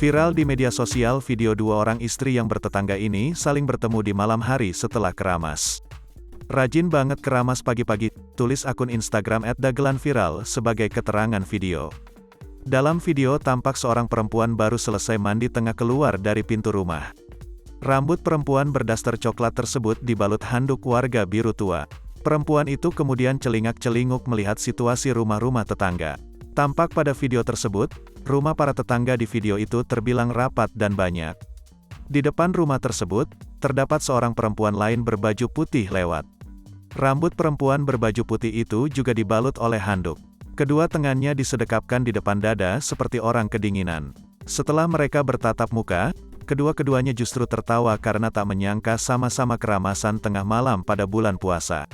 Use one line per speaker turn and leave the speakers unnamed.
Viral di media sosial video dua orang istri yang bertetangga ini saling bertemu di malam hari setelah keramas. Rajin banget keramas pagi-pagi, tulis akun Instagram @dagelanviral sebagai keterangan video. Dalam video tampak seorang perempuan baru selesai mandi tengah keluar dari pintu rumah. Rambut perempuan berdaster coklat tersebut dibalut handuk warga biru tua. Perempuan itu kemudian celingak-celinguk melihat situasi rumah-rumah tetangga. Tampak pada video tersebut, rumah para tetangga di video itu terbilang rapat dan banyak. Di depan rumah tersebut, terdapat seorang perempuan lain berbaju putih lewat. Rambut perempuan berbaju putih itu juga dibalut oleh handuk. Kedua tangannya disedekapkan di depan dada seperti orang kedinginan. Setelah mereka bertatap muka, kedua-keduanya justru tertawa karena tak menyangka sama-sama keramasan tengah malam pada bulan puasa.